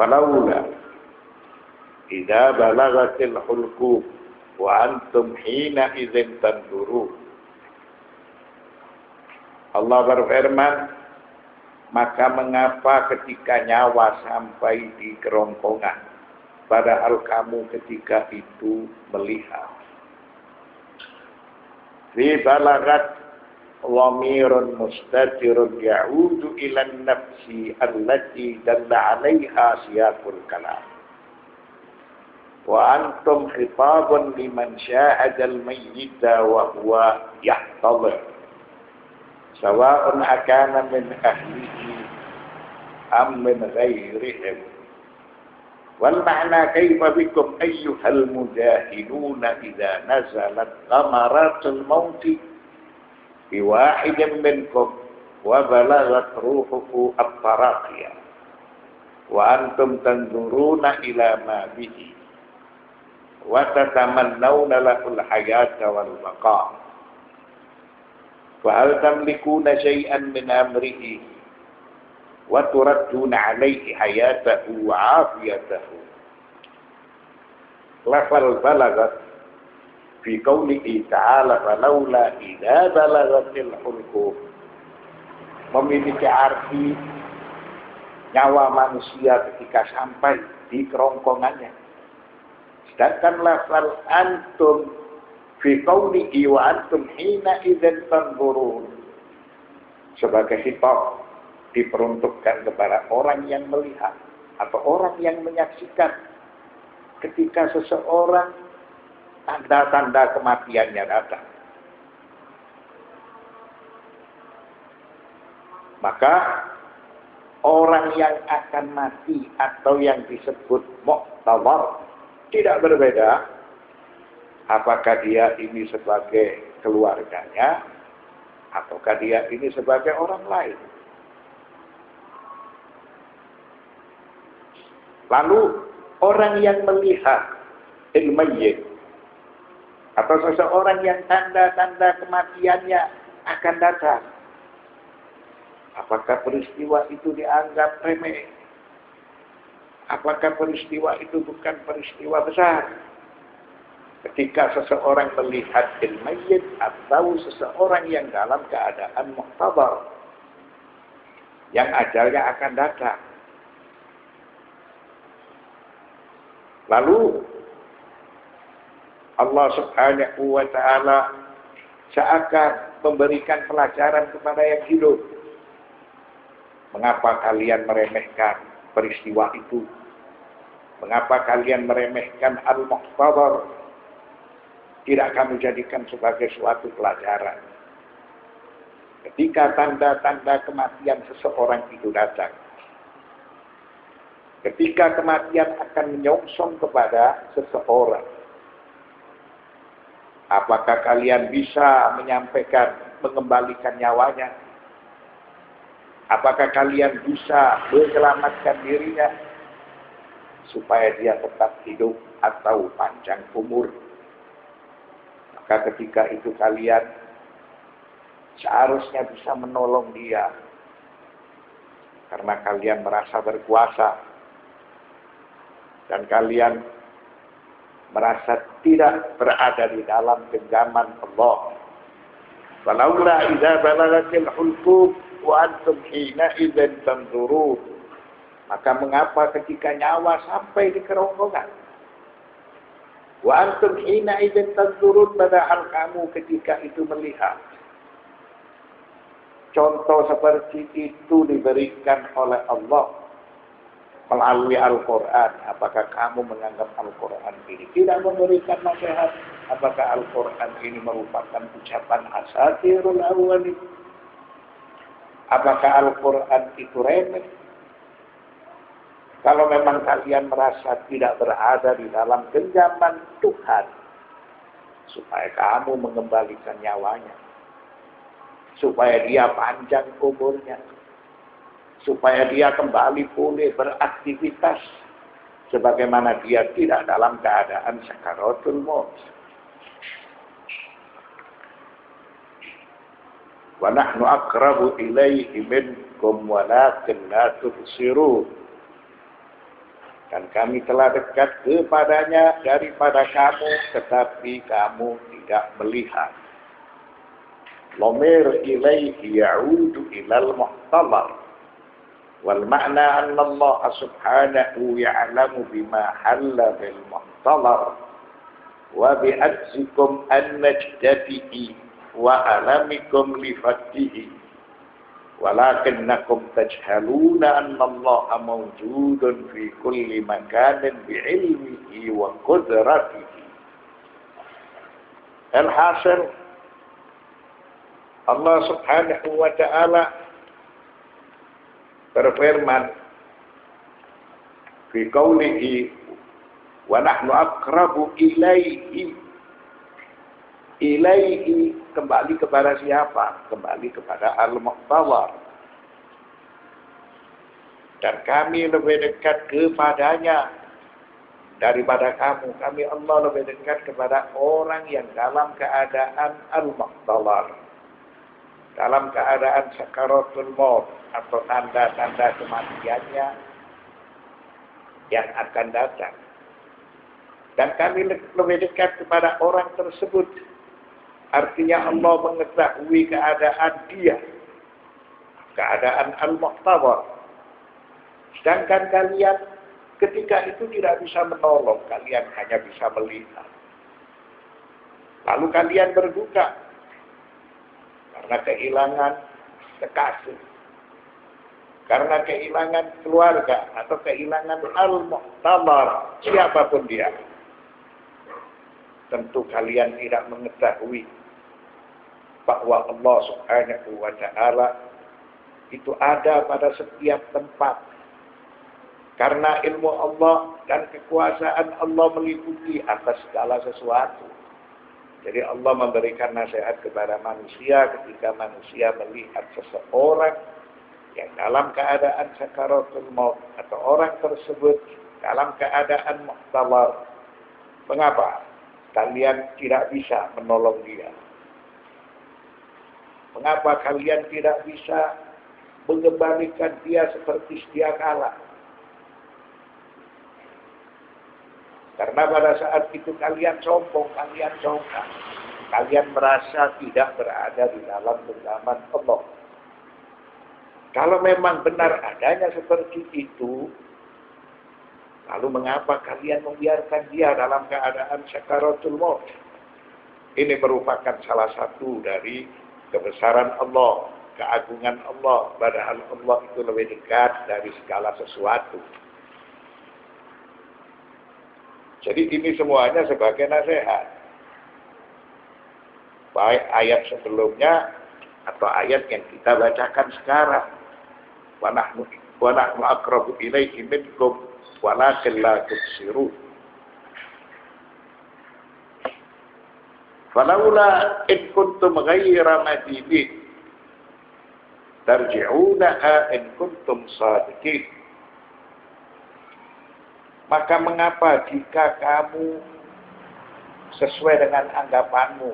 falaula idza balagatil hulqum wa antum hina idzin tanzurun. Allah berfirman, maka mengapa ketika nyawa sampai di kerongkongan, padahal kamu ketika itu melihat. Fi balagat dhamirun mustatirun ya'udu ila nafsi allati dalla 'alaiha siyaqul kalam. Wa antum khitabun liman syahada al-mayyita wa huwa yahtadir. Sawa'un akana min ahlihi am min ghairihim. Wal ma'na kaifa bikum ayyuhal mujahiduna idza nazalat ghamaratul mauti bi wahidin minkum wa balaghat ruhuhu at-taraqiya wa antum tanzuruna ila ma bihi wa tatamannawna lahul hayata wal baqa. Fahal tamlikuna syai'an min amrihi wa turadduna alaihi hayatahu wa afiyatahu. Lafal balagat fi qawlihi ta'ala falawla idza balagatil hulqum memiliki arti nyawa manusia ketika sampai di kerongkongannya. Sedangkan lafal antum fi qawlihi wa antum hina idzin tanzurun sebagai khitab diperuntukkan kepada orang yang melihat atau orang yang menyaksikan ketika seseorang tanda-tanda kematiannya datang. Maka orang yang akan mati atau yang disebut mu'tabar tidak berbeda apakah dia ini sebagai keluarganya ataukah dia ini sebagai orang lain. Lalu orang yang melihat al-mayyit atau seseorang yang tanda-tanda kematiannya akan datang, apakah peristiwa itu dianggap remeh? Apakah peristiwa itu bukan peristiwa besar? Ketika seseorang melihat al-mayyit atau seseorang yang dalam keadaan muhtabar, yang ajalnya akan datang. Lalu Allah Subhanahu wa ta'ala seakan memberikan pelajaran kepada yang hidup. Mengapa kalian meremehkan peristiwa itu? Mengapa kalian meremehkan al-muhtabar? Tidak kami jadikan sebagai suatu pelajaran. Ketika tanda-tanda kematian seseorang itu datang, ketika kematian akan menyongsong kepada seseorang, apakah kalian bisa menyampaikan, mengembalikan nyawanya? Apakah kalian bisa menyelamatkan dirinya supaya dia tetap hidup atau panjang umur? Maka ketika itu kalian seharusnya bisa menolong dia. Karena kalian merasa berkuasa. Dan kalian merasa tidak berada di dalam genggaman Allah. Walaula idza balagatil hulqum wa antum hina idzin tanzurun. Maka mengapa ketika nyawa sampai di kerongkongan? Wa antum hina idzin tanzurun, padahal kamu ketika itu melihat. Contoh seperti itu diberikan oleh Allah melalui Al-Quran. Apakah kamu menganggap Al-Quran ini tidak memberikan nasihat? Apakah Al-Quran ini merupakan ucapan asatirul awwalin? Apakah Al-Quran itu remeh? Kalau memang kalian merasa tidak berada di dalam genggaman Tuhan, supaya kamu mengembalikan nyawanya, supaya dia panjang umurnya, supaya dia kembali pulih beraktivitas, sebagaimana dia tidak dalam keadaan sakaratul maut. Wa nahnu aqrabu ilaihi minkum walakin la tubsirun. Dan kami telah dekat kepadanya daripada kamu, tetapi kamu tidak melihat. Lamir ilaihi ya'udu ilal muhtamar. Wal ma'na anna Allah subhanahu ya'lamu bima halla bil muhtamar. Wa bi'ajzikum an najdatihi wa alamikum lifatihi. Walakinnakum tajhaluna anna Allah mawjudun fi kulli makanin bi'ilmihi wa qudratihi. Al-hasil, Allah subhanahu wa ta'ala berfirman fi qawlihi wa nahnu aqrabu ilaihi. Ilaihi kembali kepada siapa? Kembali kepada Al-Muhtawar. Dan kami lebih dekat kepadanya daripada kamu. Kami Allah lebih dekat kepada orang yang dalam keadaan Al-Muhtawar, dalam keadaan sakaratul maut atau tanda-tanda kematiannya yang akan datang. Dan kami lebih dekat kepada orang tersebut. Artinya Allah mengetahui keadaan dia, keadaan Al-Muhtawar. Sedangkan kalian ketika itu tidak bisa menolong, kalian hanya bisa melihat. Lalu kalian berduka karena kehilangan kekasih, karena kehilangan keluarga, atau kehilangan Al-Muhtawar, siapapun dia. Tentu kalian tidak mengetahui bahwa Allah subhanahu wa ta'ala itu ada pada setiap tempat. Karena ilmu Allah dan kekuasaan Allah meliputi atas segala sesuatu. Jadi Allah memberikan nasihat kepada manusia ketika manusia melihat seseorang yang dalam keadaan sakaratul maut, atau orang tersebut dalam keadaan muhtawar. Mengapa kalian tidak bisa menolong dia? Mengapa kalian tidak bisa mengembalikan dia seperti sedia kala? Karena pada saat itu kalian sombong, kalian sombong. Kalian merasa tidak berada di dalam genggaman Allah. Kalau memang benar adanya seperti itu, lalu mengapa kalian membiarkan dia dalam keadaan sakaratul maut? Ini merupakan salah satu dari kebesaran Allah, keagungan Allah. Padahal Allah itu lebih dekat dari segala sesuatu. Jadi ini semuanya sebagai nasihat. Baik ayat sebelumnya atau ayat yang kita bacakan sekarang. Wa nahnu aqrabu ilaihi minkum walakin la tubsirun. Falaula in kuntum ghayra madinin tarji'unaha in kuntum sadiqin. Maka mengapa jika kamu sesuai dengan anggapanmu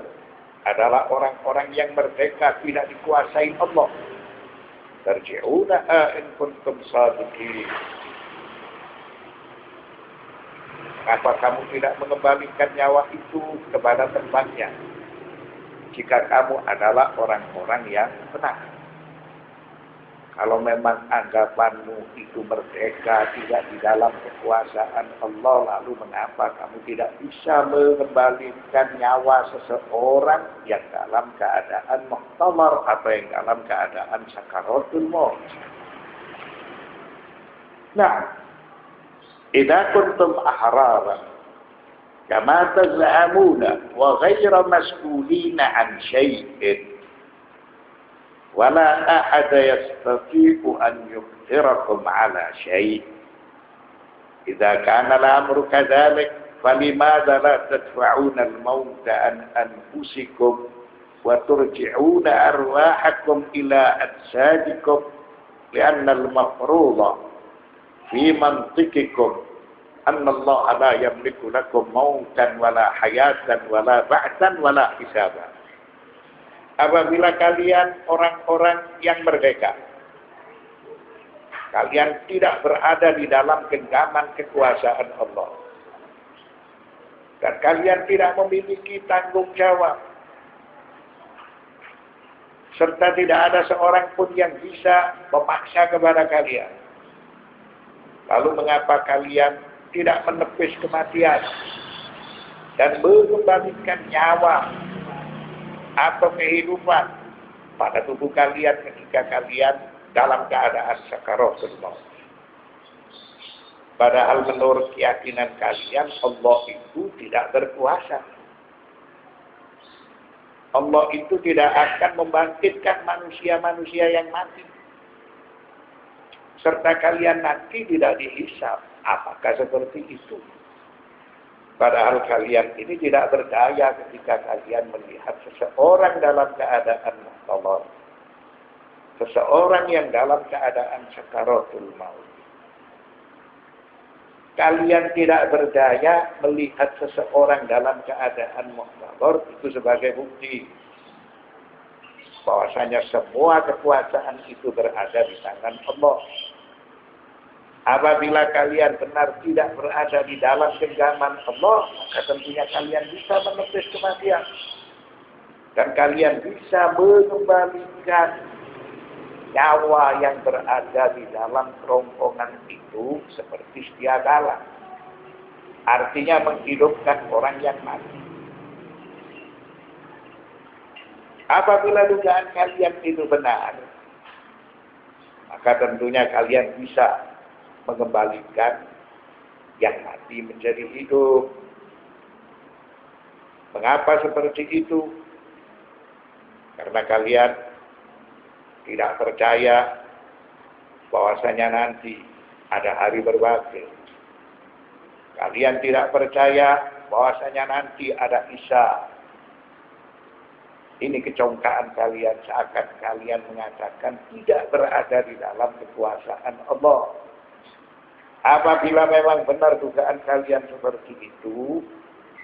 adalah orang-orang yang merdeka, tidak dikuasai Allah, tarji'unaha in kuntum sadiqin. Mengapa kamu tidak mengembalikan nyawa itu kepada tempatnya jika kamu adalah orang-orang yang benar? Kalau memang anggapanmu itu merdeka, tidak di dalam kekuasaan Allah, lalu mengapa kamu tidak bisa mengembalikan nyawa seseorang yang dalam keadaan muhtamar atau yang dalam keadaan sakaratul maut? Nah, idza kuntum ahraran kama taz'amuna wa ghayra mas'ulina an syai'in wala ahada yastati'u an yuqdirakum ala syai'. Idza kana al-amru kadzalik falimadza la tadfa'una al-mauta an anfusikum wa turji'una arwahakum ila ajsadikum li'anna al-mafruḍa fi mantiqikum anna Allah la yamliku lakum mautan wala hayatan wala ba'tsan wala hisaban. Apabila kalian orang-orang yang merdeka, Kalian tidak berada di dalam genggaman kekuasaan Allah. Dan kalian tidak memiliki tanggung jawab. Serta tidak ada seorang pun yang bisa memaksa kepada kalian. Lalu mengapa kalian tidak menepis kematian dan mengembalikan nyawa atau kehidupan pada tubuh kalian ketika kalian dalam keadaan sakaratul maut? Padahal menurut keyakinan kalian Allah itu tidak berkuasa. Allah itu tidak akan membangkitkan manusia-manusia yang mati. Serta kalian nanti tidak dihisab. Apakah seperti itu? Padahal kalian ini tidak berdaya ketika kalian melihat seseorang dalam keadaan muhtabar. Seseorang yang dalam keadaan sakaratul maut. Kalian tidak berdaya melihat seseorang dalam keadaan muhtabar itu sebagai bukti bahwasanya semua kekuasaan itu berada di tangan Allah. Apabila kalian benar tidak berada di dalam genggaman Allah, maka tentunya kalian bisa menepis kematian. Dan kalian bisa mengembalikan nyawa yang berada di dalam kerongkongan itu seperti sedia kala. Artinya menghidupkan orang yang mati. Apabila dugaan kalian itu benar, maka tentunya kalian bisa mengembalikan yang mati menjadi hidup. Mengapa seperti itu? Karena kalian tidak percaya bahwasanya nanti ada hari berbakti. Kalian tidak percaya bahwasanya nanti ada Isa. Ini kecongkaan kalian, seakan kalian mengatakan tidak berada di dalam kekuasaan Allah. Apabila memang benar dugaan kalian seperti itu,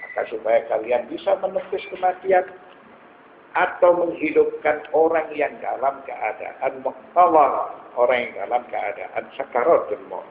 maka supaya kalian bisa menepis kematian atau menghidupkan orang yang dalam keadaan muhtabar, orang yang dalam keadaan sakaratul maut.